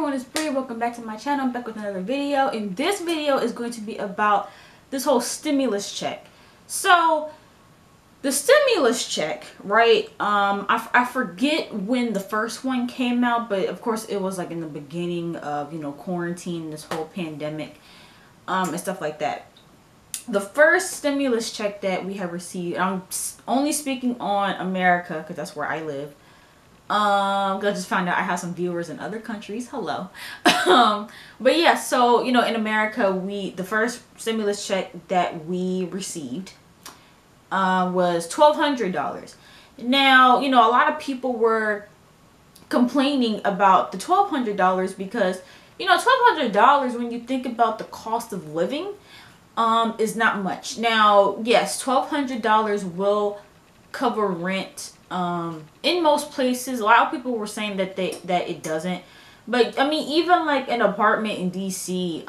everyone, it's Bree. Welcome back to my channel. I'm back with another video, and this video is going to be about this whole stimulus check. So the stimulus check, right? I forget when the first one came out, but of course it was like in the beginning of, you know, quarantine, this whole pandemic, and stuff like that. The first stimulus check that we have received, I'm only speaking on America because that's where I live. I just found out I have some viewers in other countries. Hello. But yeah, so, you know, in America, the first stimulus check that we received was $1,200. Now, you know, a lot of people were complaining about the $1,200 because, you know, $1,200, when you think about the cost of living, is not much. Now, yes, $1,200 will cover rent in most places. A lot of people were saying that it doesn't, but I mean, even like an apartment in DC,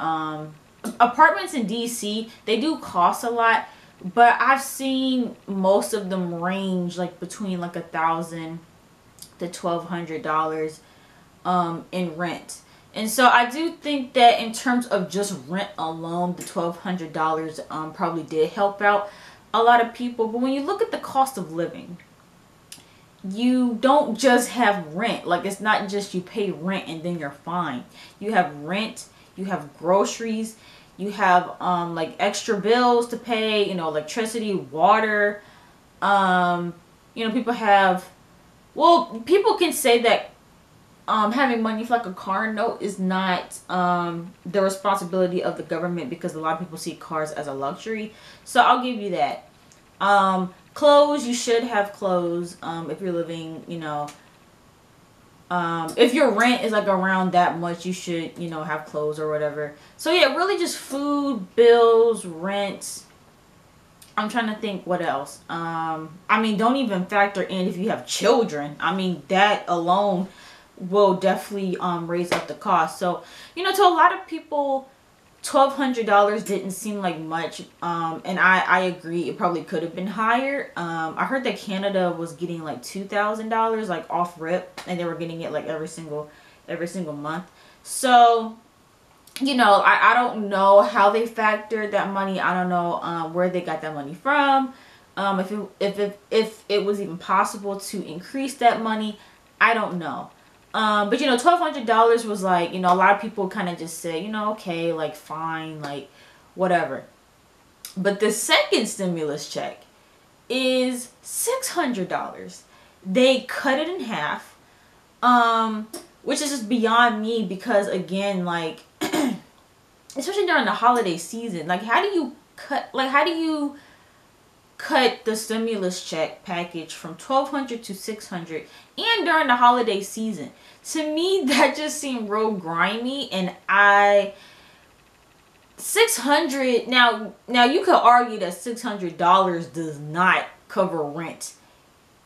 apartments in DC, they do cost a lot, but I've seen most of them range like between like $1,000 to $1,200 in rent. And so I do think that in terms of just rent alone, the $1,200 probably did help out a lot of people. But when you look at the cost of living, you don't just have rent. Like, it's not just you pay rent and then you're fine. You have rent, you have groceries, you have like extra bills to pay, you know, electricity, water. You know, people have, well, people can say that having money for like a car note is not the responsibility of the government, because a lot of people see cars as a luxury. So I'll give you that. Clothes, you should have clothes if you're living, you know, if your rent is like around that much, you should, you know, have clothes or whatever. So yeah, really just food, bills, rent. I'm trying to think what else. I mean, don't even factor in if you have children. I mean, that alone will definitely raise up the cost. So, you know, to a lot of people, $1,200 didn't seem like much, and I agree, it probably could have been higher. I heard that Canada was getting like $2,000 like off rip, and they were getting it like every single month. So, you know, I don't know how they factored that money. I don't know where they got that money from. If it was even possible to increase that money, I don't know. But, you know, $1,200 was like, you know, a lot of people kind of just say, you know, okay, like, fine, like, whatever. But the second stimulus check is $600. They cut it in half, which is just beyond me, because, again, like, especially during the holiday season, like, how do you cut the stimulus check package from $1,200 to $600, and during the holiday season? To me, that just seemed real grimy. And $600, now you could argue that $600 does not cover rent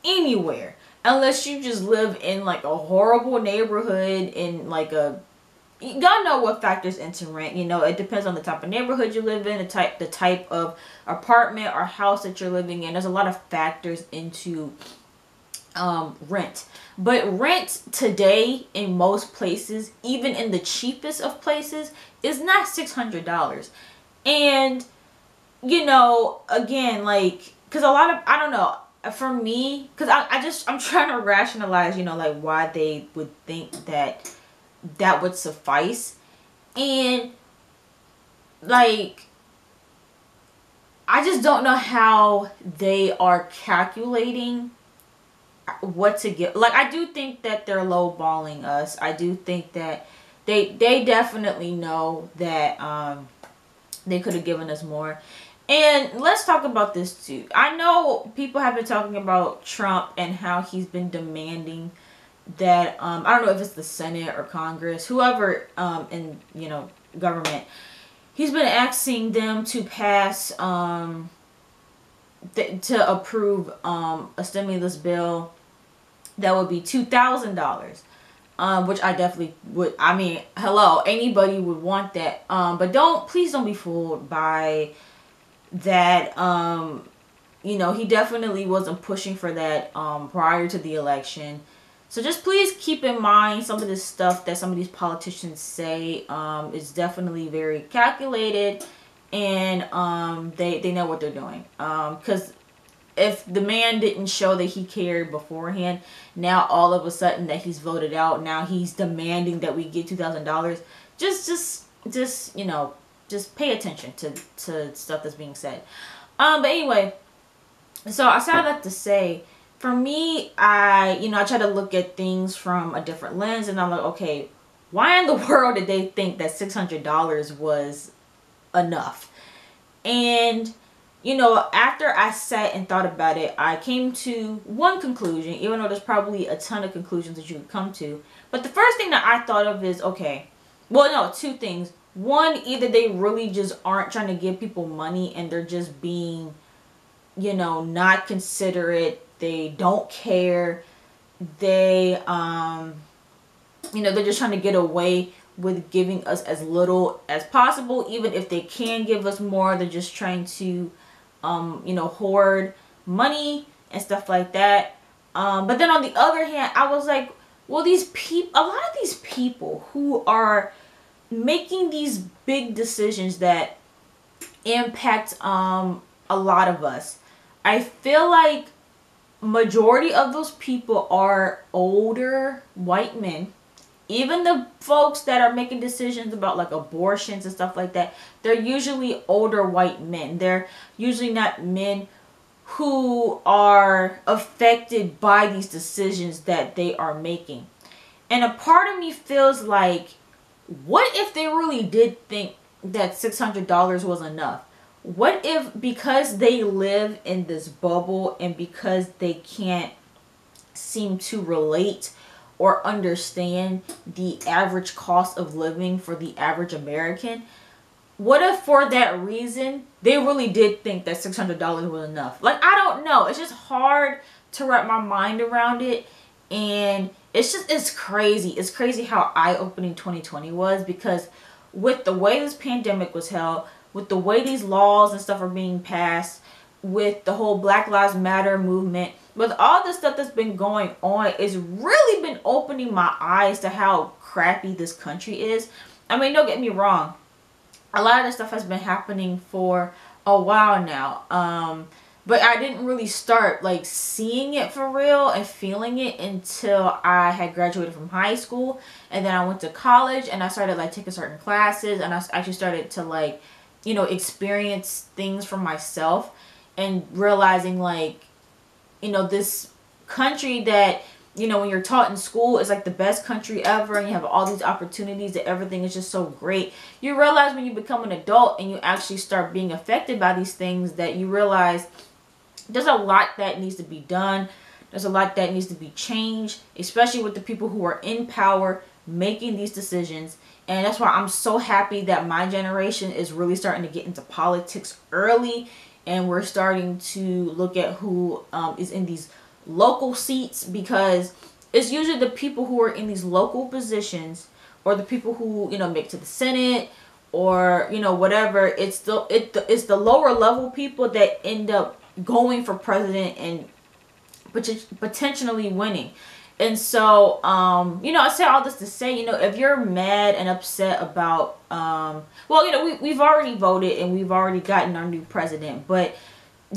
anywhere, unless you just live in like a horrible neighborhood in like y'all know what factors into rent. You know, it depends on the type of neighborhood you live in, the type of apartment or house that you're living in. There's a lot of factors into rent. But rent today in most places, even in the cheapest of places, is not $600. And, you know, again, like, because a lot of, I don't know, for me, because I'm trying to rationalize, you know, like, why they would think that that would suffice. And, like, I just don't know how they are calculating what to get. Like, I do think that they're lowballing us. I do think that they definitely know that they could have given us more. And let's talk about this too. I know people have been talking about Trump and how he's been demanding that I don't know if it's the Senate or Congress, whoever in, you know, government, he's been asking them to pass to approve a stimulus bill that would be $2,000, which I definitely would. I mean, hello, anybody would want that, but please don't be fooled by that. You know, he definitely wasn't pushing for that prior to the election. So just please keep in mind some of this stuff that some of these politicians say is definitely very calculated, and they know what they're doing. Because if the man didn't show that he cared beforehand, now all of a sudden that he's voted out, now he's demanding that we get $2,000. Just you know, just pay attention to stuff that's being said. But anyway, so I said that to say, for me, I try to look at things from a different lens, and I'm like, okay, why in the world did they think that $600 was enough? And after I sat and thought about it, I came to one conclusion, even though there's probably a ton of conclusions that you could come to. But the first thing that I thought of is, okay, well, no, two things. One, either they really just aren't trying to give people money and they're just being, not considerate. They don't care. They're just trying to get away with giving us as little as possible. Even if they can give us more, they're just trying to hoard money and stuff like that. But then on the other hand, I was like, well, a lot of these people who are making these big decisions that impact a lot of us, I feel like majority of those people are older white men. Even the folks that are making decisions about like abortions and stuff like that, they're usually older white men. They're usually not men who are affected by these decisions that they are making. And a part of me feels like, what if they really did think that $600 was enough? What if, because they live in this bubble and because they can't seem to relate or understand the average cost of living for the average American, what if for that reason they really did think that $600 was enough? Like, I don't know. It's just hard to wrap my mind around it. And it's crazy. It's crazy how eye-opening 2020 was, because with the way this pandemic was held, with the way these laws and stuff are being passed, with the whole Black Lives Matter movement, with all the stuff that's been going on, it's really been opening my eyes to how crappy this country is. I mean, don't get me wrong. A lot of this stuff has been happening for a while now. But I didn't really start like seeing it for real and feeling it until I had graduated from high school. And then I went to college and I started like taking certain classes, and I actually started to like, experience things for myself, and realizing like, this country that, when you're taught in school is like the best country ever, and you have all these opportunities, that everything is just so great. You realize when you become an adult and you actually start being affected by these things, that you realize there's a lot that needs to be done. There's a lot that needs to be changed, especially with the people who are in power making these decisions. And that's why I'm so happy that my generation is really starting to get into politics early, and we're starting to look at who is in these local seats, because it's usually the people who are in these local positions, or the people who make to the Senate, or whatever. It's the lower level people that end up going for president and potentially winning. And so I say all this to say, if you're mad and upset about we've already voted and we've already gotten our new president, but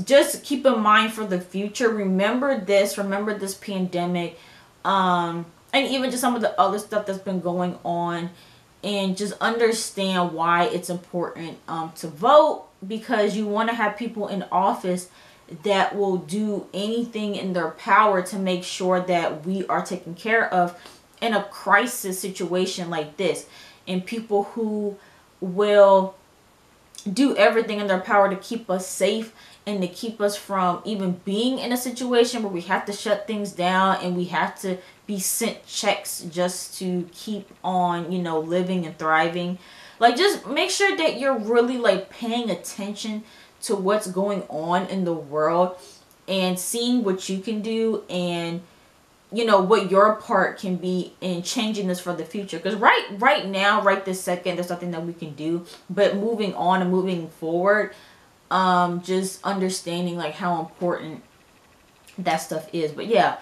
just keep in mind for the future, remember this pandemic, and even just some of the other stuff that's been going on, and just understand why it's important to vote, because you want to have people in office that will do anything in their power to make sure that we are taken care of in a crisis situation like this, and people who will do everything in their power to keep us safe and to keep us from even being in a situation where we have to shut things down and we have to be sent checks just to keep on, living and thriving. Like, just make sure that you're really like paying attention to what's going on in the world and seeing what you can do, and what your part can be in changing this for the future. Because right now, right this second, there's nothing that we can do. But moving on and moving forward, just understanding like how important that stuff is. But yeah,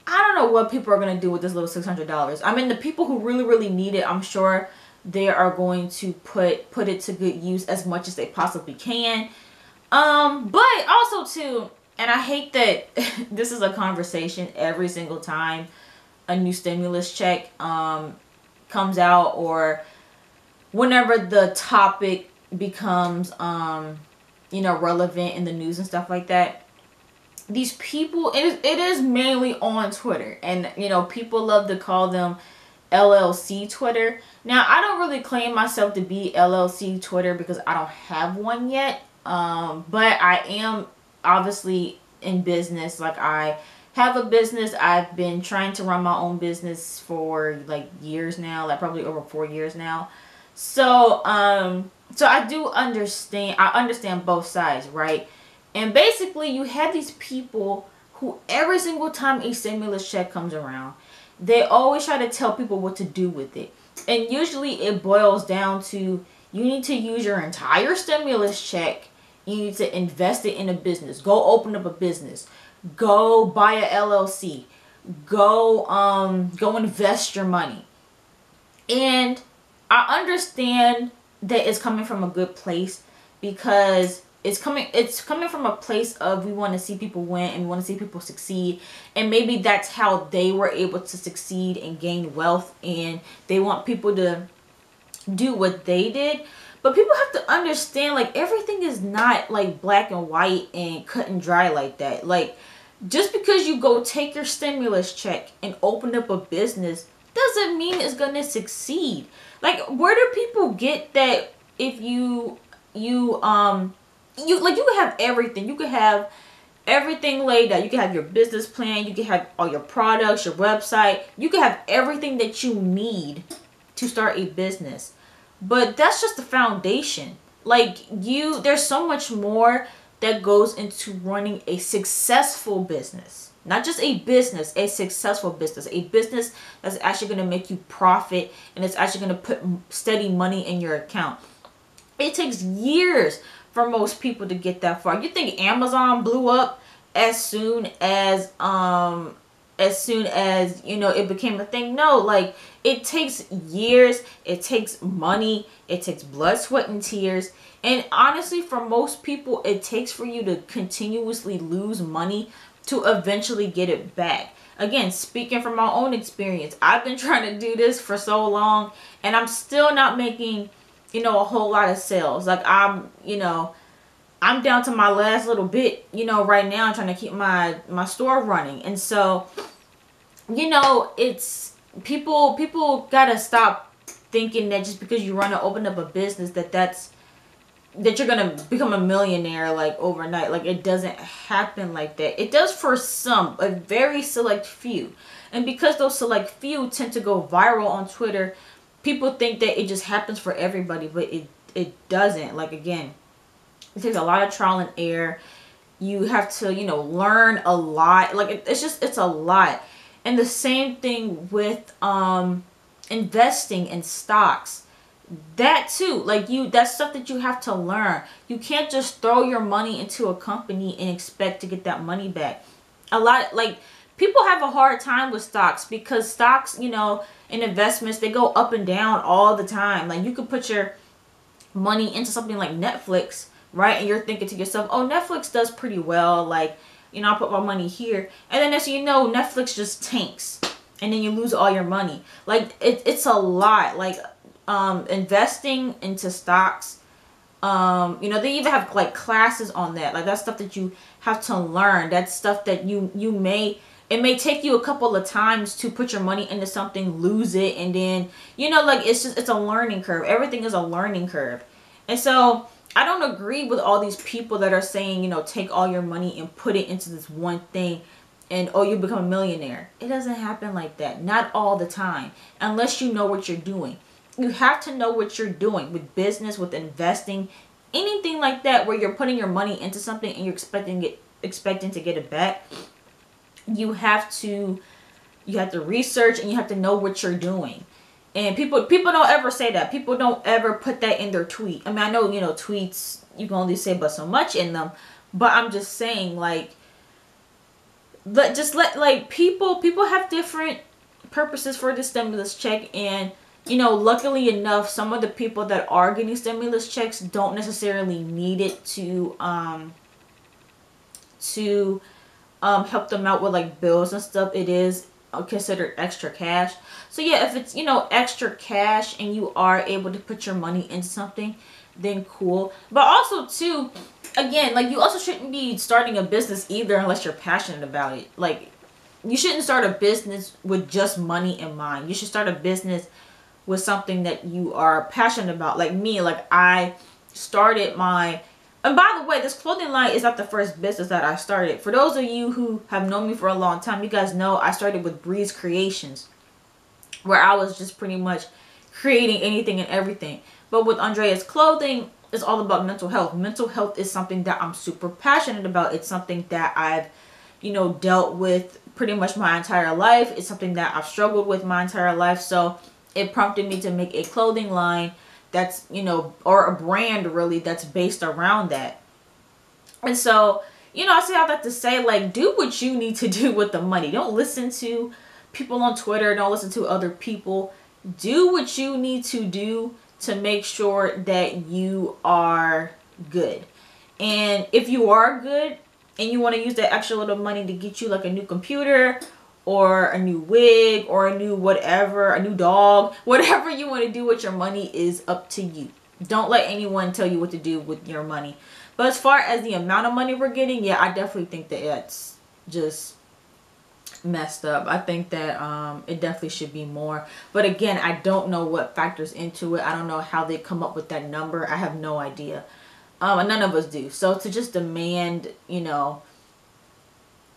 I don't know what people are going to do with this little $600. I mean, the people who really, really need it, I'm sure they are going to put it to good use as much as they possibly can. But also too, and I hate that this is a conversation every single time a new stimulus check comes out, or whenever the topic becomes you know, relevant in the news and stuff like that. These people, it is mainly on Twitter, and you know, people love to call them LLC Twitter. Now, I don't really claim myself to be LLC Twitter because I don't have one yet. But I am obviously in business. Like, I have a business. I've been trying to run my own business for like years now, like probably over 4 years now. So, so I do understand. I understand both sides, right? And basically, you have these people who every single time a stimulus check comes around, they always try to tell people what to do with it. And usually it boils down to, you need to use your entire stimulus check. You need to invest it in a business. Go open up a business. Go buy a LLC. Go invest your money. And I understand that it's coming from a good place, because it's coming from a place of, we want to see people win and we want to see people succeed, and maybe that's how they were able to succeed and gain wealth, and they want people to do what they did. But people have to understand, like, everything is not like black and white and cut and dry like that. Like, just because you go take your stimulus check and open up a business doesn't mean it's gonna succeed. Like, where do people get that if you could have everything. You could have everything laid out. You could have your business plan. You could have all your products, your website. You could have everything that you need to start a business. But that's just the foundation. Like, there's so much more that goes into running a successful business. Not just a business, a successful business. A business that's actually going to make you profit, and it's actually going to put steady money in your account. It takes years for most people to get that far. You think Amazon blew up as soon as you know, it became a thing? No, like, it takes years, it takes money, it takes blood, sweat, and tears. And honestly, for most people, it takes for you to continuously lose money to eventually get it back. Again, speaking from my own experience, I've been trying to do this for so long, and I'm still not making, you know, a whole lot of sales. Like, I'm down to my last little bit, you know, right now, trying to keep my store running. And so, you know, it's people gotta stop thinking that just because you open up a business that you're gonna become a millionaire like overnight. Like, it doesn't happen like that. It does for some, a very select few. And because those select few tend to go viral on Twitter, people think that it just happens for everybody, but it doesn't. Like, again, it takes a lot of trial and error. You have to, you know, learn a lot. Like, it's a lot. And the same thing with investing in stocks. That too, like, that's stuff that you have to learn. You can't just throw your money into a company and expect to get that money back. Like, people have a hard time with stocks, because stocks, you know, and investments, they go up and down all the time. Like, you could put your money into something like Netflix, right? And you're thinking to yourself, oh, Netflix does pretty well. Like, you know, I'll put my money here. And then as you know, Netflix just tanks. And then you lose all your money. Like, it's a lot. Like, investing into stocks, you know, they even have like classes on that. Like, that's stuff that you have to learn. That's stuff that it may take you a couple of times to put your money into something, lose it, and then, you know, like, it's a learning curve. Everything is a learning curve. And so I don't agree with all these people that are saying, you know, take all your money and put it into this one thing and, oh, you become a millionaire. It doesn't happen like that. Not all the time. Unless you know what you're doing. You have to know what you're doing with business, with investing, anything like that, where you're putting your money into something and you're expecting to get it back. You have to research, and you have to know what you're doing. And people don't ever say that. People don't ever put that in their tweet. I mean, I know, you know, tweets, you can only say but so much in them, but I'm just saying, like, let like people have different purposes for the stimulus check. And you know, luckily enough, some of the people that are getting stimulus checks don't necessarily need it to help them out with like bills and stuff. It is considered extra cash. So yeah, if it's, you know, extra cash and you are able to put your money into something, then cool. But also too, again, like, you also shouldn't be starting a business either unless you're passionate about it. Like, you shouldn't start a business with just money in mind. You should start a business with something that you are passionate about. Like me, like I started my, and by the way, this clothing line is not the first business that I started. For those of you who have known me for a long time, you guys know I started with Breeze Creations, where I was just pretty much creating anything and everything. But with Andrea's Clothing, it's all about mental health. Mental health is something that I'm super passionate about. It's something that I've, you know, dealt with pretty much my entire life. It's something that I've struggled with my entire life. So it prompted me to make a clothing line that's, you know, or a brand really that's based around that. And so, you know, I say all that to say, like, do what you need to do with the money. Don't listen to people on Twitter. Don't listen to other people. Do what you need to do to make sure that you are good. And if you are good and you want to use that extra little money to get you like a new computer or a new wig or a new whatever, a new dog, whatever you want to do with your money is up to you. Don't let anyone tell you what to do with your money. But as far as the amount of money we're getting, yeah, I definitely think that it's just messed up. I think that it definitely should be more. But again, I don't know what factors into it. I don't know how they come up with that number. I have no idea. And none of us do. So to just demand, you know,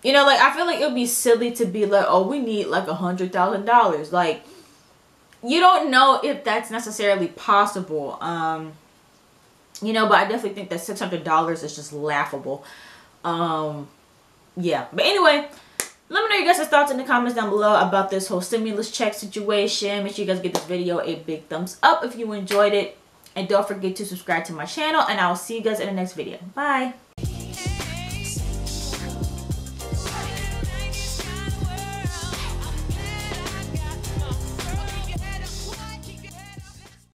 like, I feel like it would be silly to be like, oh, we need like $100,000. Like, you don't know if that's necessarily possible. You know, but I definitely think that $600 is just laughable. Yeah. But anyway, let me know your guys' thoughts in the comments down below about this whole stimulus check situation. Make sure you guys give this video a big thumbs up if you enjoyed it. And don't forget to subscribe to my channel. And I will see you guys in the next video. Bye.